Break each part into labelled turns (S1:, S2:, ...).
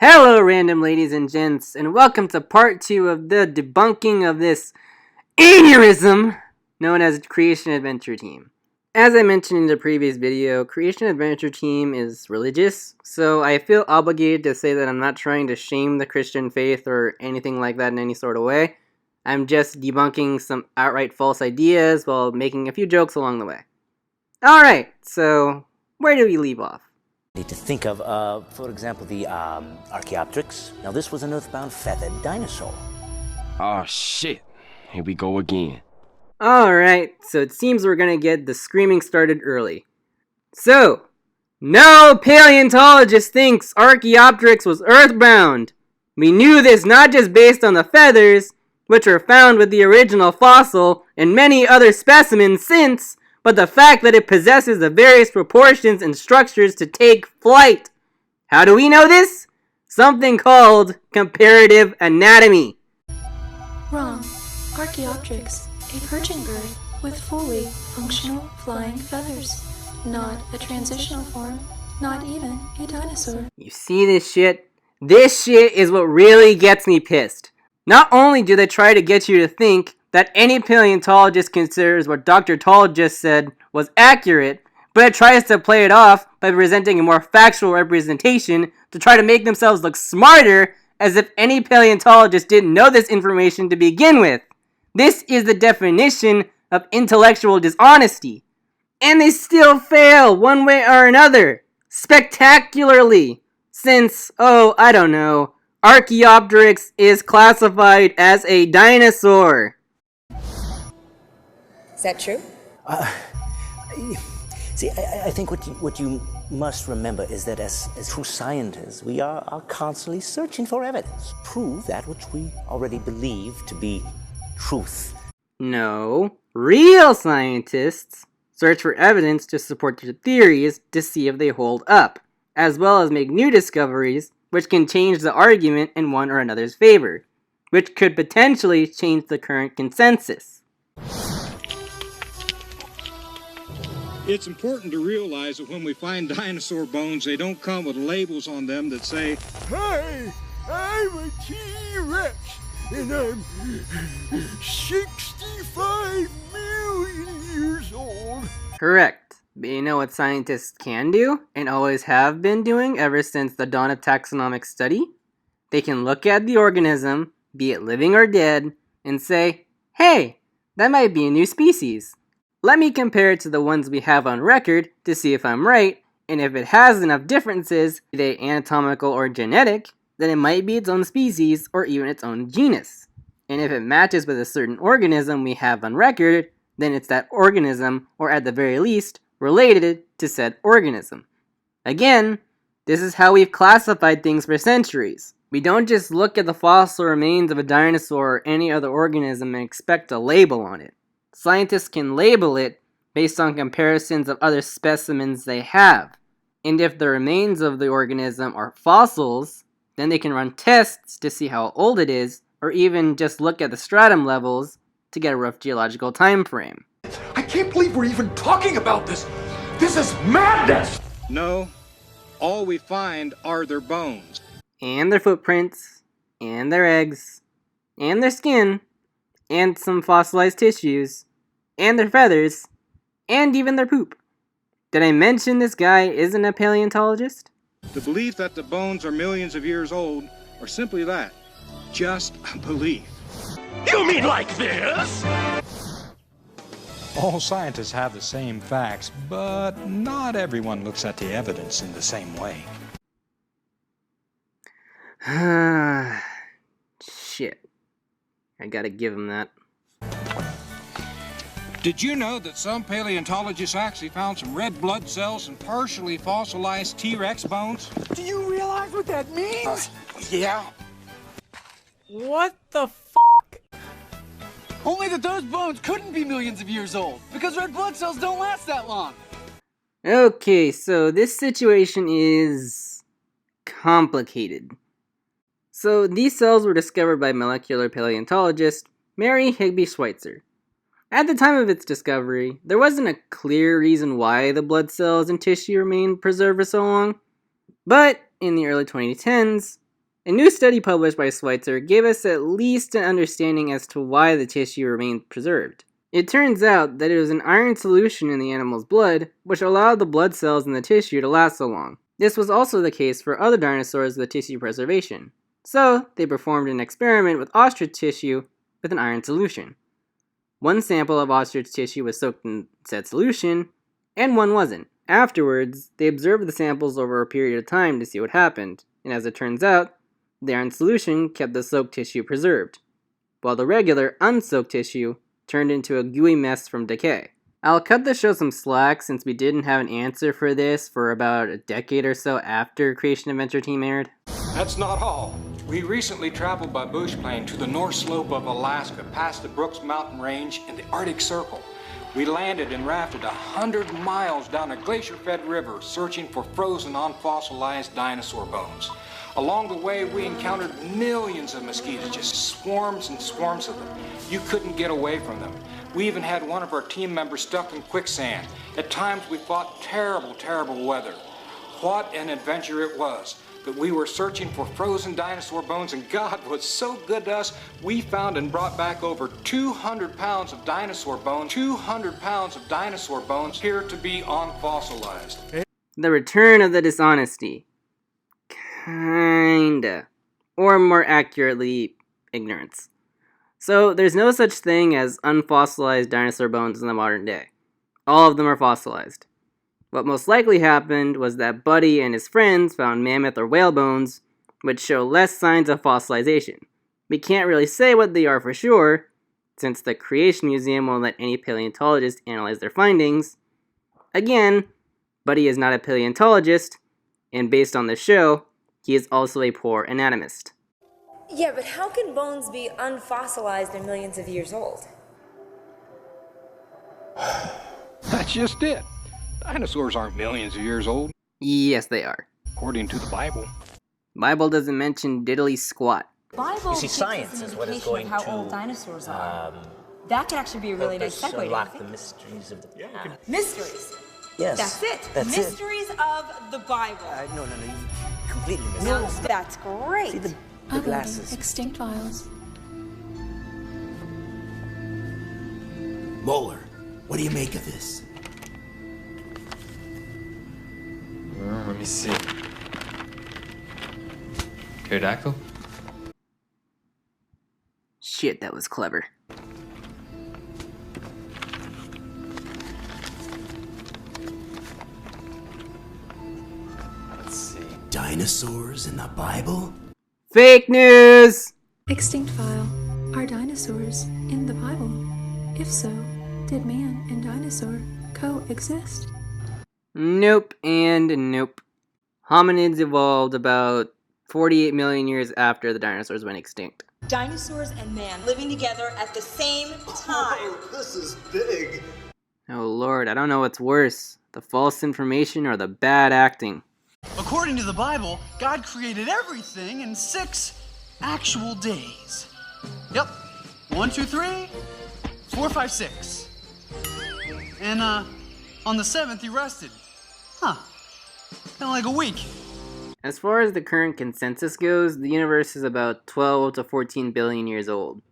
S1: Hello, random ladies and gents, and welcome to part 2 of the debunking of this aneurysm known as Creation Adventure Team. As I mentioned in the previous video, Creation Adventure Team is religious, so I feel obligated to say that I'm not trying to shame the Christian faith or anything like that in any sort of way. I'm just debunking some outright false ideas while making a few jokes along the way. Alright, so where do we leave off?
S2: Need to think of, for example, the Archaeopteryx. Now, this was an earthbound feathered dinosaur.
S3: Oh shit, here we go again.
S1: Alright, so it seems we're gonna get the screaming started early. So, no paleontologist thinks Archaeopteryx was earthbound. We knew this not just based on the feathers, which were found with the original fossil and many other specimens since, but the fact that it possesses the various proportions and structures to take flight. How do we know this? Something called comparative anatomy.
S4: Wrong. Archaeopteryx, a perching bird with fully functional flying feathers. Not a transitional form, not even a dinosaur.
S1: You see this shit? This shit is what really gets me pissed. Not only do they try to get you to think that any paleontologist considers what Dr. Tall just said was accurate, but it tries to play it off by presenting a more factual representation to try to make themselves look smarter, as if any paleontologist didn't know this information to begin with. This is the definition of intellectual dishonesty. And they still fail one way or another, spectacularly, since, I don't know, Archaeopteryx is classified as a dinosaur.
S5: Is that true?
S2: See, I think what you must remember is that as true scientists, we are constantly searching for evidence. Prove that which we already believe to be truth.
S1: No, real scientists search for evidence to support their theories to see if they hold up, as well as make new discoveries which can change the argument in one or another's favor, which could potentially change the current consensus.
S6: It's important to realize that when we find dinosaur bones, they don't come with labels on them that say,
S7: "Hi, I'm a T-Rex, and I'm 65 million years old."
S1: Correct. But you know what scientists can do, and always have been doing ever since the dawn of taxonomic study? They can look at the organism, be it living or dead, and say, hey, that might be a new species. Let me compare it to the ones we have on record to see if I'm right, and if it has enough differences, be they anatomical or genetic, then it might be its own species or even its own genus. And if it matches with a certain organism we have on record, then it's that organism, or at the very least, related to said organism. Again, this is how we've classified things for centuries. We don't just look at the fossil remains of a dinosaur or any other organism and expect a label on it. Scientists can label it based on comparisons of other specimens they have. And if the remains of the organism are fossils, then they can run tests to see how old it is, or even just look at the stratum levels to get a rough geological time frame.
S7: I can't believe we're even talking about this. This is madness.
S6: no, all we find are their bones.
S1: And their footprints, and their eggs, and their skin, and some fossilized tissues, and their feathers, and even their poop. Did I mention this guy isn't a paleontologist?
S6: The belief that the bones are millions of years old, or simply that, just a belief.
S7: You mean like this?
S8: All scientists have the same facts, but not everyone looks at the evidence in the same way.
S1: Shit. I gotta give him that.
S6: Did you know that some paleontologists actually found some red blood cells and partially fossilized T-Rex bones?
S7: Do you realize what that means?
S6: Yeah.
S9: What the f***? Only that those bones couldn't be millions of years old, because red blood cells don't last that long.
S1: Okay, so this situation is complicated. So these cells were discovered by molecular paleontologist Mary Higby Schweitzer. At the time of its discovery, there wasn't a clear reason why the blood cells and tissue remained preserved for so long, but in the early 2010s, A new study published by Schweitzer gave us at least an understanding as to why the tissue remained preserved. It turns out that it was an iron solution in the animal's blood, which allowed the blood cells in the tissue to last so long. This was also the case for other dinosaurs with tissue preservation. So, they performed an experiment with ostrich tissue with an iron solution. One sample of ostrich tissue was soaked in said solution, and one wasn't. Afterwards, they observed the samples over a period of time to see what happened, and as it turns out, the iron solution kept the soaked tissue preserved, while the regular, unsoaked tissue turned into a gooey mess from decay. I'll cut the show some slack since we didn't have an answer for this for about a decade or so after Creation Adventure Team aired.
S5: That's not all. We recently traveled by bush plane to the north slope of Alaska, past the Brooks Mountain Range in the Arctic Circle. We landed and rafted 100 miles down a glacier-fed river, searching for frozen, unfossilized dinosaur bones. Along the way, we encountered millions of mosquitoes, just swarms and swarms of them. You couldn't get away from them. We even had one of our team members stuck in quicksand. At times, we fought terrible, terrible weather. What an adventure it was. But we were searching for frozen dinosaur bones, and God was so good to us, we found and brought back over 200 pounds of dinosaur bones. 200 pounds of dinosaur bones here to be unfossilized.
S1: The return of the dishonesty. Kinda. Or more accurately, ignorance. So, there's no such thing as unfossilized dinosaur bones in the modern day. All of them are fossilized. What most likely happened was that Buddy and his friends found mammoth or whale bones, which show less signs of fossilization. We can't really say what they are for sure, since the Creation Museum won't let any paleontologist analyze their findings. Again, Buddy is not a paleontologist, and based on the show, he is also a poor anatomist.
S10: Yeah, but how can bones be unfossilized and millions of years old?
S5: That's just it. Dinosaurs aren't millions of years old.
S1: Yes, they are.
S5: According to the Bible.
S1: Bible doesn't mention diddly squat.
S2: Bible you see, science is what is going
S10: how
S2: to
S10: old dinosaurs are. That could actually be a really nice segue.
S2: Unlock the mysteries of the past.
S10: Mysteries.
S2: Yes.
S10: That's it.
S2: That's
S10: mysteries of the Bible.
S2: No, you completely missed
S10: No,
S2: it.
S10: that's great.
S2: See the glasses.
S4: Extinct files.
S11: Moeller, what do you make of this?
S12: Well, let me see. Pterodactyl?
S1: Shit, that was clever.
S12: Let's see.
S11: Dinosaurs in the Bible?
S1: Fake news!
S4: Extinct file. Are dinosaurs in the Bible? If so, did man and dinosaur coexist?
S1: Nope and nope. Hominids evolved about 48 million years after the dinosaurs went extinct.
S10: Dinosaurs and man living together at the same time.
S11: Oh, this is big.
S1: Oh lord, I don't know what's worse, the false information or the bad acting.
S9: According to the Bible, God created everything in 6 actual days. Yep. 1, 2, 3, 4, 5, 6. And on the 7th he rested. Huh. Kind of like a week.
S1: As far as the current consensus goes, the universe is about 12 to 14 billion years old.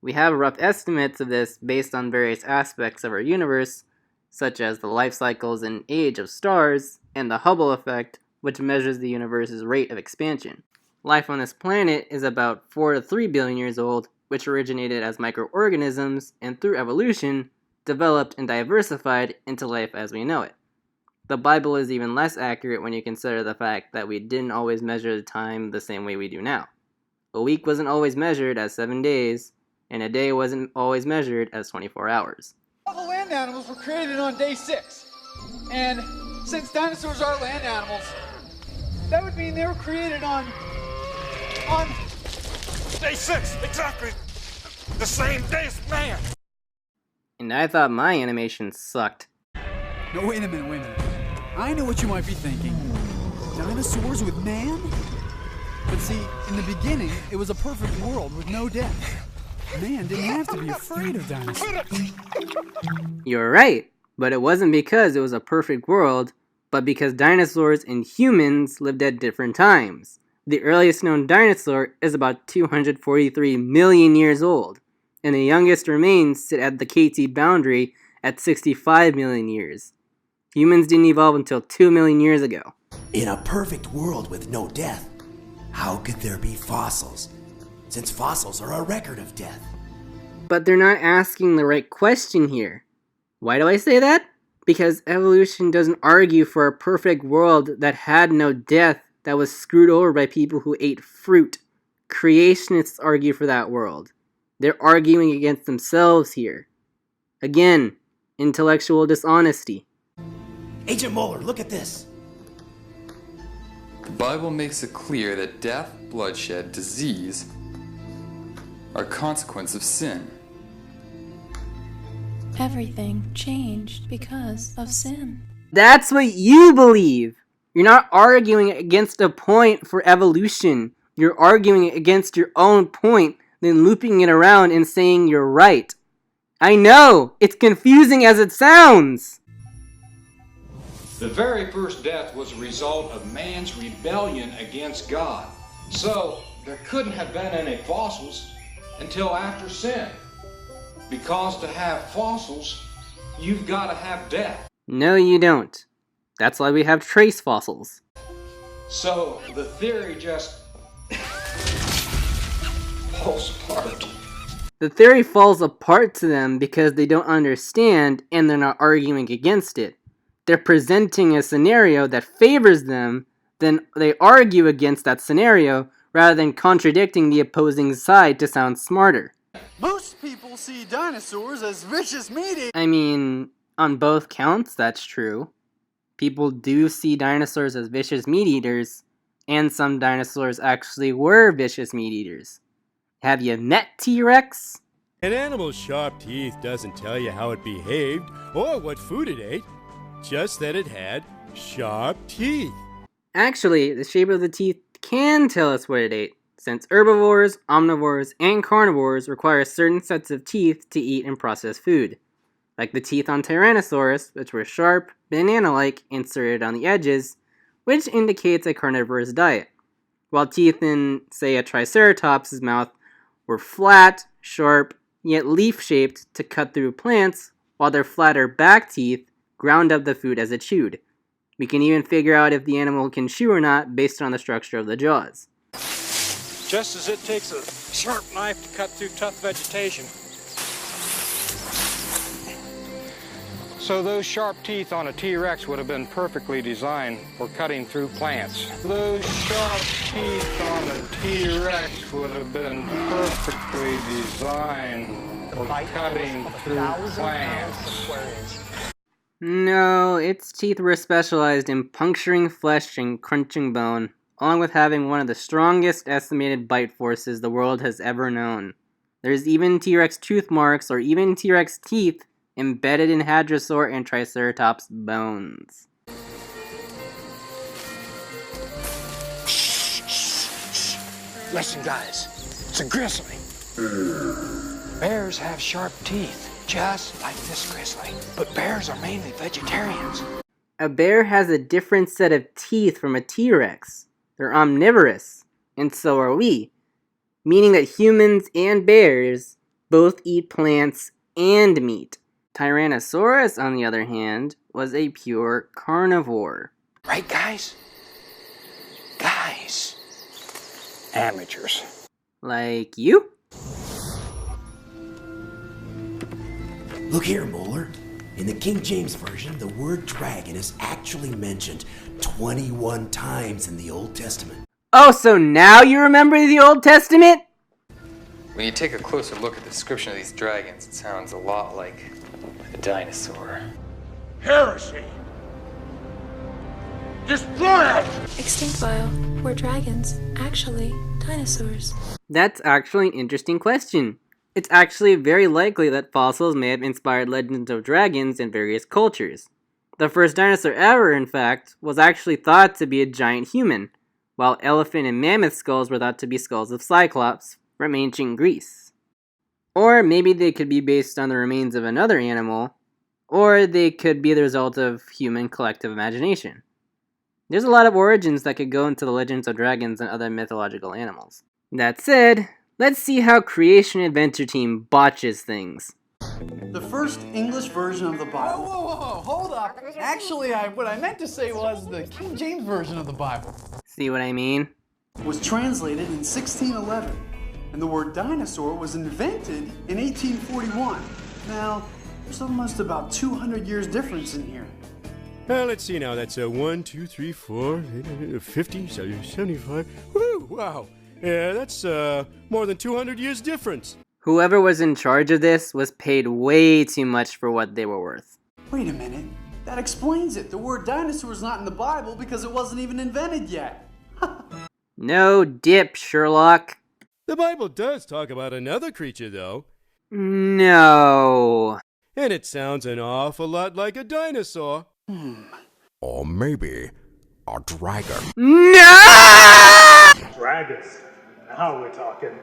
S1: We have rough estimates of this based on various aspects of our universe, such as the life cycles and age of stars, and the Hubble effect, which measures the universe's rate of expansion. Life on this planet is about 4 to 3 billion years old, which originated as microorganisms and through evolution, developed and diversified into life as we know it. The Bible is even less accurate when you consider the fact that we didn't always measure the time the same way we do now. A week wasn't always measured as 7 days, and a day wasn't always measured as 24 hours.
S9: All the land animals were created on day 6. And since dinosaurs are land animals, that would mean they were created on
S6: Day 6, exactly. The same day as man.
S1: And I thought my animation sucked.
S9: No, wait a minute. I know what you might be thinking. Dinosaurs with man? But see, in the beginning, it was a perfect world with no death. Man didn't have to be afraid of dinosaurs.
S1: You're right, but it wasn't because it was a perfect world, but because dinosaurs and humans lived at different times. The earliest known dinosaur is about 243 million years old, and the youngest remains sit at the KT boundary at 65 million years. Humans didn't evolve until 2 million years ago.
S11: In a perfect world with no death, how could there be fossils? Since fossils are a record of death.
S1: But they're not asking the right question here. Why do I say that? Because evolution doesn't argue for a perfect world that had no death, that was screwed over by people who ate fruit. Creationists argue for that world. They're arguing against themselves here. Again, intellectual dishonesty.
S11: Agent Mueller, look at this.
S12: The Bible makes it clear that death, bloodshed, disease are a consequence of sin.
S4: Everything changed because of sin.
S1: That's what you believe! You're not arguing against a point for evolution. You're arguing against your own point, then looping it around and saying you're right. I know! It's confusing as it sounds!
S5: The very first death was a result of man's rebellion against God. So, there couldn't have been any fossils until after sin. Because to have fossils, you've got to have death.
S1: No, you don't. That's why we have trace fossils.
S5: So, the theory just falls apart.
S1: The theory falls apart to them because they don't understand and they're not arguing against it. They're presenting a scenario that favors them, then they argue against that scenario rather than contradicting the opposing side to sound smarter.
S9: Most people see dinosaurs as vicious meat eaters.
S1: I mean, on both counts, that's true. People do see dinosaurs as vicious meat eaters, and some dinosaurs actually were vicious meat eaters. Have you met T-Rex?
S13: An animal's sharp teeth doesn't tell you how it behaved or what food it ate, just that it had sharp teeth.
S1: Actually, the shape of the teeth can tell us what it ate, since herbivores, omnivores, and carnivores require certain sets of teeth to eat and process food. Like the teeth on Tyrannosaurus, which were sharp, banana-like, inserted on the edges, which indicates a carnivorous diet, while teeth in, say, a Triceratops' mouth were flat, sharp, yet leaf-shaped to cut through plants, while their flatter back teeth ground up the food as it chewed. We can even figure out if the animal can chew or not based on the structure of the jaws.
S5: Just as it takes a sharp knife to cut through tough vegetation, so those sharp teeth on a T-Rex would have been perfectly designed for cutting through plants. Those sharp teeth on a T-Rex would have been perfectly designed for cutting through plants.
S1: No, its teeth were specialized in puncturing flesh and crunching bone, along with having one of the strongest estimated bite forces the world has ever known. There's even T-Rex tooth marks or even T-Rex teeth embedded in Hadrosaur and Triceratops bones.
S5: Listen, guys, it's a grizzly. Bears have sharp teeth, just like this grizzly. But bears are mainly vegetarians.
S1: A bear has a different set of teeth from a T-Rex. They're omnivorous, and so are we, meaning that humans and bears both eat plants and meat. Tyrannosaurus, on the other hand, was a pure carnivore.
S5: Right, guys? Guys. Amateurs.
S1: Like you?
S11: Look here, Mueller. In the King James Version, the word dragon is actually mentioned 21 times in the Old Testament.
S1: Oh, so now you remember the Old Testament?
S12: When you take a closer look at the description of these dragons, it sounds a lot like a dinosaur.
S7: Heresy! Destroy it!
S4: Extinct file. Were dragons actually dinosaurs?
S1: That's actually an interesting question. It's actually very likely that fossils may have inspired legends of dragons in various cultures. The first dinosaur ever, in fact, was actually thought to be a giant human, while elephant and mammoth skulls were thought to be skulls of Cyclops from ancient Greece. Or maybe they could be based on the remains of another animal, or they could be the result of human collective imagination. There's a lot of origins that could go into the legends of dragons and other mythological animals. That said, let's see how Creation Adventure Team botches things.
S9: The first English version of the Bible.
S14: Whoa, hold up. Actually, what I meant to say was the King James version of the Bible.
S1: See what I mean?
S9: Was translated in 1611, and the word dinosaur was invented in 1841. Now, there's almost about 200 years difference in here.
S13: Let's see now. That's 1, 2, 3, 4, 50, 75. Woo! Wow. Yeah, that's more than 200 years difference.
S1: Whoever was in charge of this was paid way too much for what they were worth.
S9: Wait a minute. That explains it. The word dinosaur is not in the Bible because it wasn't even invented yet.
S1: No dip, Sherlock.
S13: The Bible does talk about another creature, though.
S1: No.
S13: And it sounds an awful lot like a dinosaur.
S11: Or maybe a dragon.
S1: No!
S15: Dragons. Now we're talking.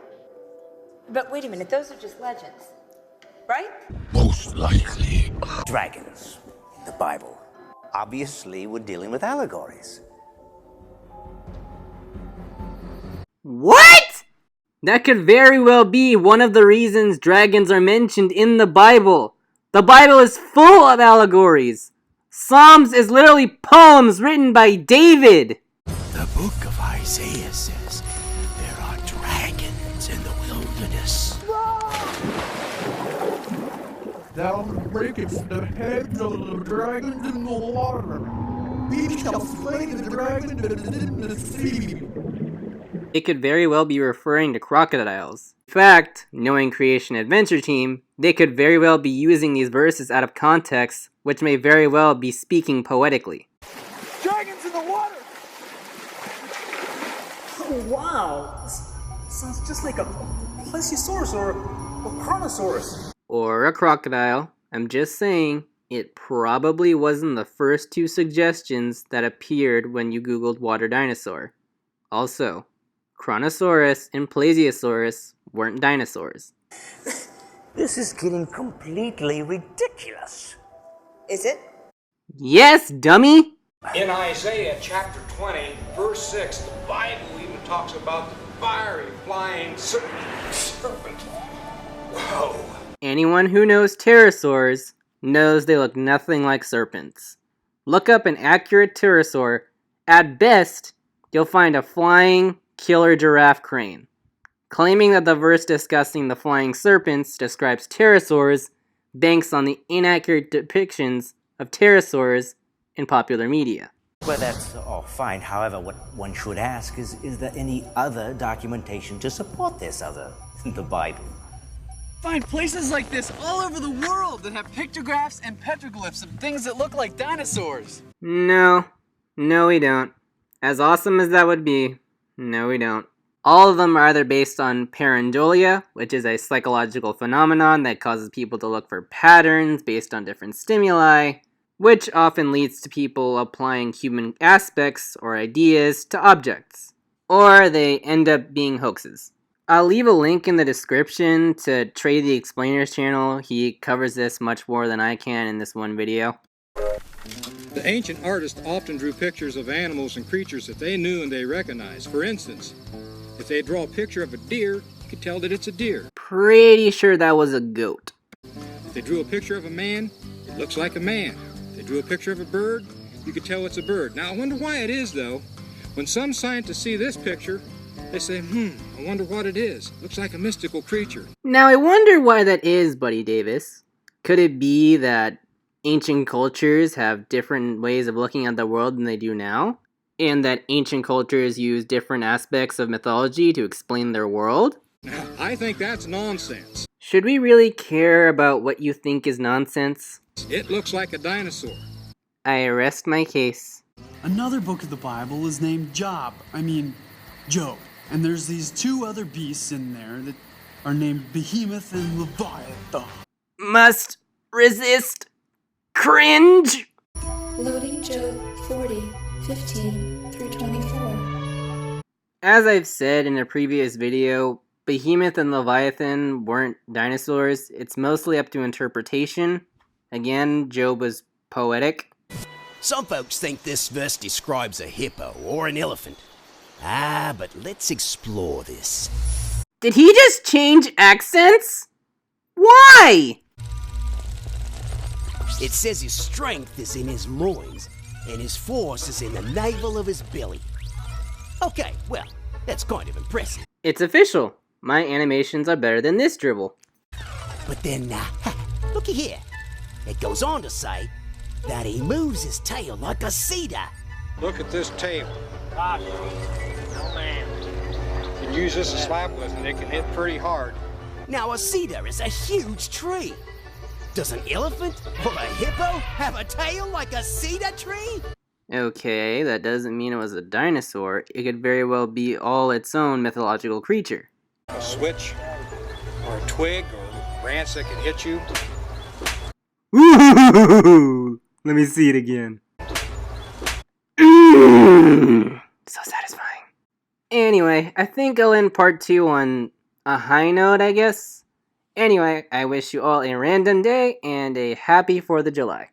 S10: But wait a minute, those are just legends, right?
S11: Most likely.
S2: Dragons, the Bible. Obviously, we're dealing with allegories.
S1: What? That could very well be one of the reasons dragons are mentioned in the Bible. The Bible is full of allegories. Psalms is literally poems written by David.
S11: The book of Isaiah says there are dragons in the wilderness.
S14: Thou breakest the heads of the dragons in the water. We shall slay the dragon that is in the sea.
S1: It could very well be referring to crocodiles. In fact, knowing Creation Adventure Team, they could very well be using these verses out of context, which may very well be speaking poetically.
S14: Dragons in the water!
S15: Oh, wow. This sounds just like a plesiosaurus or a chronosaurus.
S1: Or a crocodile. I'm just saying, it probably wasn't the first two suggestions that appeared when you googled water dinosaur. Also, Chronosaurus and Plesiosaurus weren't dinosaurs.
S2: This is getting completely ridiculous.
S10: Is it?
S1: Yes, dummy!
S5: In Isaiah chapter 20, verse 6, the Bible even talks about the fiery flying serpent. Whoa.
S1: Anyone who knows pterosaurs knows they look nothing like serpents. Look up an accurate pterosaur. At best, you'll find a flying killer giraffe crane. Claiming that the verse discussing the flying serpents describes pterosaurs banks on the inaccurate depictions of pterosaurs in popular media.
S2: Well, that's all fine. However, what one should ask is there any other documentation to support this other than the Bible?
S9: Find places like this all over the world that have pictographs and petroglyphs of things that look like dinosaurs.
S1: No, we don't. As awesome as that would be, no, we don't. All of them are either based on pareidolia, which is a psychological phenomenon that causes people to look for patterns based on different stimuli, which often leads to people applying human aspects or ideas to objects. Or they end up being hoaxes. I'll leave a link in the description to Trey the Explainer's channel. He covers this much more than I can in this one video.
S6: The ancient artists often drew pictures of animals and creatures that they knew and they recognized. For instance, if they draw a picture of a deer, you could tell that it's a deer.
S1: Pretty sure that was a goat.
S6: If they drew a picture of a man, it looks like a man. If they drew a picture of a bird, you could tell it's a bird. Now, I wonder why it is, though. When some scientists see this picture, they say, I wonder what it is. Looks like a mystical creature.
S1: Now, I wonder why that is, Buddy Davis. Could it be that ancient cultures have different ways of looking at the world than they do now? And that ancient cultures use different aspects of mythology to explain their world?
S6: Now, I think that's nonsense.
S1: Should we really care about what you think is nonsense?
S6: It looks like a dinosaur.
S1: I rest my case.
S9: Another book of the Bible is named Job. And there's these two other beasts in there that are named Behemoth and Leviathan.
S1: Must resist cringe.
S4: Loading Job 40, 15 through 24.
S1: As I've said in a previous video, Behemoth and Leviathan weren't dinosaurs. It's mostly up to interpretation. Again, Job was poetic.
S11: Some folks think this verse describes a hippo or an elephant. But let's explore this.
S1: Did he just change accents? Why?
S11: It says his strength is in his loins, and his force is in the navel of his belly. Okay, well, that's kind of impressive.
S1: It's official. My animations are better than this dribble.
S11: But then, looky here. It goes on to say that he moves his tail like a cedar.
S6: Look at this tail. Gosh, oh man. You can use this to slap with and it can hit pretty hard.
S11: Now a cedar is a huge tree. Does an elephant or a hippo have a tail like a cedar tree?
S1: Okay, that doesn't mean it was a dinosaur. It could very well be all its own mythological creature.
S6: A switch, or a twig, or a branch that can hit you.
S1: Ooh, let me see it again. So satisfying. Anyway, I think I'll end part 2 on a high note, I guess. Anyway, I wish you all a random day and a happy 4th of July.